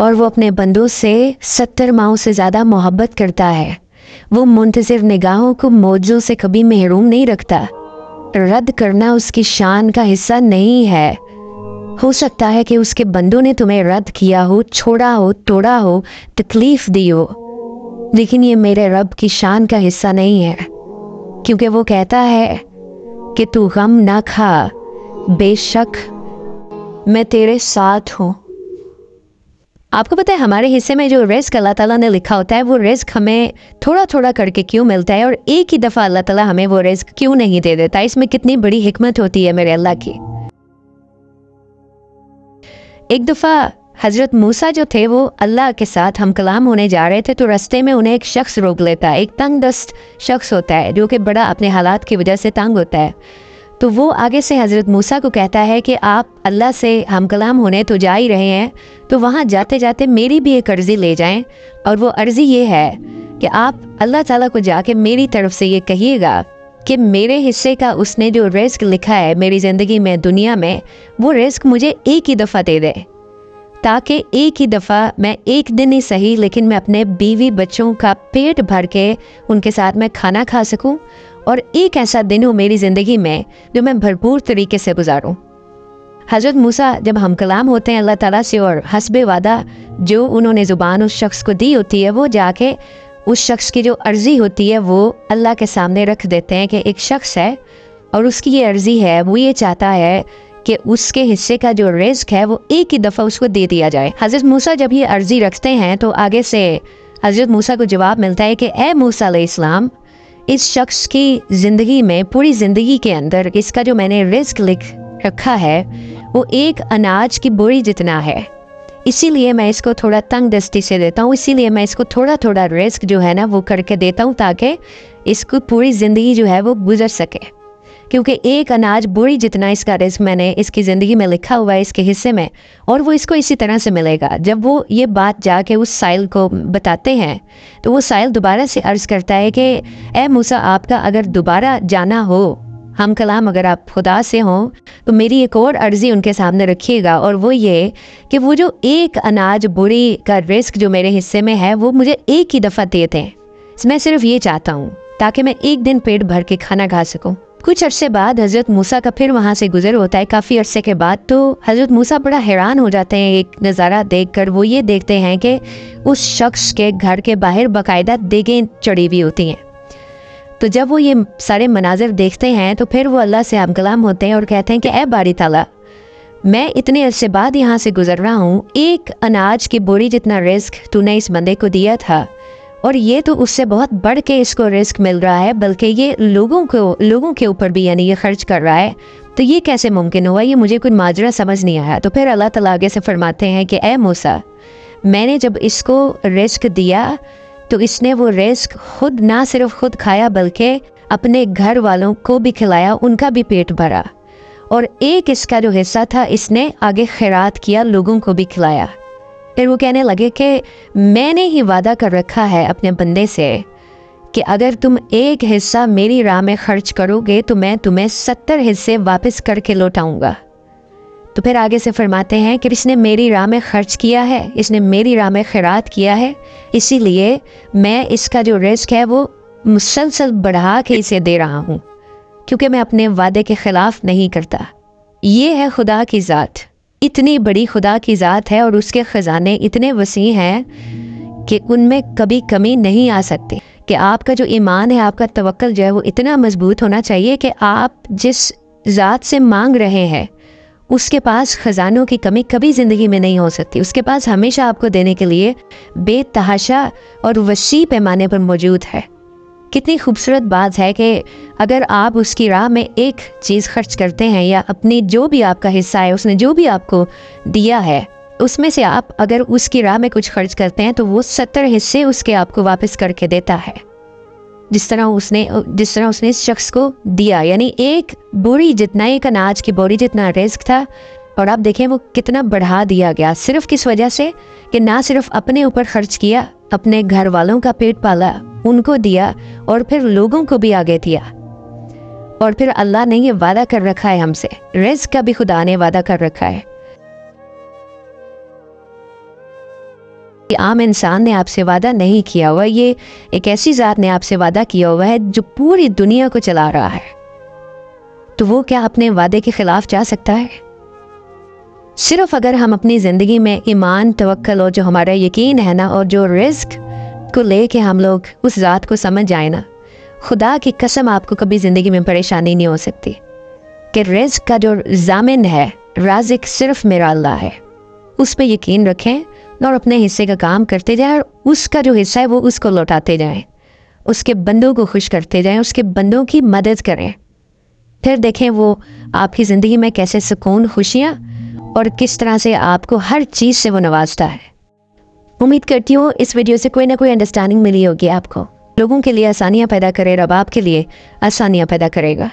اور وہ اپنے بندوں سے 70 ماؤں سے زیادہ محبت کرتا ہے۔ وہ منتظر نگاہوں کو موجوں سے کبھی محروم نہیں رکھتا۔ رد کرنا اس کی شان کا حصہ نہیں ہے۔ ہو سکتا ہے کہ اس کے بندوں نے تمہیں رد کیا ہو، چھوڑا ہو، توڑا ہو، تکلیف دی ہو، لیکن یہ میرے رب کی شان کا حصہ نہیں ہے، کیونکہ وہ کہتا ہے کہ تو غم نہ کھا، بے شک میں تیرے ساتھ ہوں۔ آپ کو پتہ ہے ہمارے حصے میں جو رزق اللہ تعالیٰ نے لکھا ہوتا ہے وہ رزق ہمیں تھوڑا تھوڑا کر کے کیوں ملتا ہے، اور ایک ہی دفعہ اللہ تعالیٰ ہمیں وہ رزق کیوں نہیں دے دیتا؟ اس میں کتنی بڑی حکمت ہوتی ہے میرے اللہ کی۔ ایک دفعہ حضرت موسیٰ جو تھے وہ اللہ کے ساتھ ہم کلام ہونے جا رہے تھے، تو رستے میں انہیں ایک شخص روک لیتا ہے۔ ایک تنگ دست شخص ہوتا ہے جو کہ بڑا اپنے حالات کی وجہ سے تنگ ہوتا ہے، تو وہ آگے سے حضرت موسیٰ کو کہتا ہے کہ آپ اللہ سے ہم کلام ہونے تو جا ہی رہے ہیں، تو وہاں جاتے جاتے میری بھی ایک عرضی لے جائیں، اور وہ عرضی یہ ہے کہ آپ اللہ تعالیٰ کو جا کے میری طرف سے یہ کہیے گا کہ میرے حصے کا اس نے جو رزق لکھا ہے میری زندگی میں، دنیا میں، وہ رزق مجھے ایک ہی دفعہ دے دے، تاکہ ایک ہی دفعہ میں ایک دن ہی صحیح لیکن میں اپنے بیوی بچوں کا پیٹ بھر کے ان کے ساتھ میں کھانا کھا سکوں، اور ایک ایسا دن ہو میری زندگی میں جو میں بھرپور طریقے سے گزاروں۔ حضرت موسیٰ جب ہم کلام ہوتے ہیں اللہ تعالیٰ سے، اور حسب وعدہ جو انہوں نے زبان اس شخص کو دی ہوتی ہے، وہ جا کے اس شخص کی جو عرضی ہوتی ہے وہ اللہ کے سامنے رکھ دیتے ہیں کہ ایک شخص ہے اور اس کی یہ عرضی ہے، وہ یہ چاہتا ہے کہ اس کے حصے کا جو رزق ہے وہ ایک ہی دفعہ اس کو دے دیا جائے۔ حضرت موسیٰ جب یہ عرضی رکھتے ہیں تو آگے سے حضرت موسیٰ کو جواب ملتا ہے کہ اے موسیٰ علیہ السلام، اس شخص کی زندگی میں، پوری زندگی کے اندر اس کا جو میں نے رزق لکھ رکھا ہے وہ ایک اناج کی بوری جتنا ہے، اسی لیے میں اس کو تھوڑا تنگ دستی سے دیتا ہوں، اسی لیے میں اس کو تھوڑا تھوڑا رزق جو ہے نا وہ کر کے دیتا ہوں، تاکہ اس کو پوری زندگی جو ہے وہ گزر سکے، کیونکہ ایک اناج بوری جتنا اس کا رزق میں نے اس کی زندگی میں لکھا ہوا ہے اس کے حصے میں، اور وہ اس کو اسی طرح سے ملے گا۔ جب وہ یہ بات جا کے اس سائل کو بتاتے ہیں تو وہ سائل دوبارہ سے عرض کرتا ہے کہ اے موسیٰ، آپ کا اگر دوبارہ جانا ہو ہم کلام، اگر آپ خدا سے ہوں تو میری ایک اور عرضی ان کے سامنے رکھیے گا، اور وہ یہ کہ وہ جو ایک اناج بوری کا رزق جو میرے حصے میں ہے وہ مجھے ایک ہی دفعہ دے دیں۔ میں صرف یہ چاہتا ہوں تاکہ میں ایک دن پیٹ بھر کے کھانا کھا سکوں۔ کچھ عرصے بعد حضرت موسیٰ کا پھر وہاں سے گزر ہوتا ہے، کافی عرصے کے بعد، تو حضرت موسیٰ بڑا حیران ہو جاتے ہیں ایک نظارہ دیکھ کر۔ وہ یہ دیکھتے ہیں کہ اس شخص کے گھر کے باہر باقاعدہ دیگیں چڑھی ہوئی ہوتی ہیں۔ تو جب وہ یہ سارے مناظر دیکھتے ہیں تو پھر وہ اللہ سے ہم کلام ہوتے ہیں اور کہتے ہیں کہ اے باری تعالیٰ، میں اتنے عرصے بعد یہاں سے گزر رہا ہوں، ایک اناج کی بوری جتنا رزق تو نے اس بندے کو دیا تھا، اور یہ تو اس سے بہت بڑھ کے اس کو رزق مل رہا ہے، بلکہ یہ لوگوں کے اوپر بھی یعنی یہ خرچ کر رہا ہے، تو یہ کیسے ممکن ہوا؟ یہ مجھے کوئی ماجرا سمجھ نہیں آیا۔ تو پھر اللہ تعالیٰ آگے سے فرماتے ہیں کہ اے موسیٰ، میں نے جب اس کو رزق دیا تو اس نے وہ رزق خود نہ صرف خود کھایا بلکہ اپنے گھر والوں کو بھی کھلایا، ان کا بھی پیٹ بھرا، اور ایک اس کا جو حصہ تھا اس نے آگے خیرات کیا، لوگوں کو بھی کھلایا۔ پھر وہ کہنے لگے کہ میں نے ہی وعدہ کر رکھا ہے اپنے بندے سے کہ اگر تم ایک حصہ میری راہ میں خرچ کرو گے تو میں تمہیں 70 حصے واپس کر کے لوٹاؤں گا۔ تو پھر آگے سے فرماتے ہیں کہ اس نے میری راہ میں خرچ کیا ہے، اس نے میری راہ میں خیرات کیا ہے، اسی لیے میں اس کا جو رزق ہے وہ مسلسل بڑھا کے اسے دے رہا ہوں، کیونکہ میں اپنے وعدے کے خلاف نہیں کرتا۔ یہ ہے خدا کی ذات، اتنی بڑی خدا کی ذات ہے، اور اس کے خزانے اتنے وسیع ہیں کہ ان میں کبھی کمی نہیں آ سکتی۔ کہ آپ کا جو ایمان ہے، آپ کا توکل جو ہے وہ اتنا مضبوط ہونا چاہیے کہ آپ جس ذات سے مانگ رہے ہیں اس کے پاس خزانوں کی کمی کبھی زندگی میں نہیں ہو سکتی، اس کے پاس ہمیشہ آپ کو دینے کے لیے بے تحاشا اور وسیع پیمانے پر موجود ہے۔ کتنی خوبصورت بات ہے کہ اگر آپ اس کی راہ میں ایک چیز خرچ کرتے ہیں، یا اپنی جو بھی آپ کا حصہ ہے، اس نے جو بھی آپ کو دیا ہے اس میں سے آپ اگر اس کی راہ میں کچھ خرچ کرتے ہیں تو وہ 70 حصے اس کے آپ کو واپس کر کے دیتا ہے، جس طرح اس نے اس شخص کو دیا، یعنی ایک بوری جتنا، ایک اناج کی بوری جتنا رزق تھا، اور آپ دیکھیں وہ کتنا بڑھا دیا گیا، صرف کس وجہ سے کہ نہ صرف اپنے اوپر خرچ کیا، اپنے گھر والوں کا پیٹ پالا، ان کو دیا، اور پھر لوگوں کو بھی آگے دیا۔ اور پھر اللہ نے یہ وعدہ کر رکھا ہے ہم سے، رزق کا بھی خدا نے وعدہ کر رکھا ہے عام انسان نے آپ سے وعدہ نہیں کیا ہوا، یہ ایک ایسی ذات نے آپ سے وعدہ کیا ہوا ہے جو پوری دنیا کو چلا رہا ہے، تو وہ کیا اپنے وعدے کے خلاف جا سکتا ہے؟ صرف اگر ہم اپنی زندگی میں ایمان، توکل اور جو ہمارا یقین ہے نا، اور جو رزق کو لے کے ہم لوگ اس ذات کو سمجھ جائیں نا، خدا کی قسم آپ کو کبھی زندگی میں پریشانی نہیں ہو سکتی، کہ رزق کا جو ضامن ہے، رازق صرف میرا اللہ ہے، اس پہ یقین رکھیں اور اپنے حصے کا کام کرتے جائیں، اور اس کا جو حصہ ہے وہ اس کو لوٹاتے جائیں، اس کے بندوں کو خوش کرتے جائیں، اس کے بندوں کی مدد کریں، پھر دیکھیں وہ آپ کی زندگی میں کیسے سکون، خوشیاں اور کس طرح سے آپ کو ہر چیز سے وہ نوازتا ہے۔ امید کرتی ہوں اس ویڈیو سے کوئی نہ کوئی انڈرسٹینڈنگ ملی ہوگی آپ کو۔ لوگوں کے لیے آسانیاں پیدا کرے رب آپ کے لیے آسانیاں پیدا کرے گا۔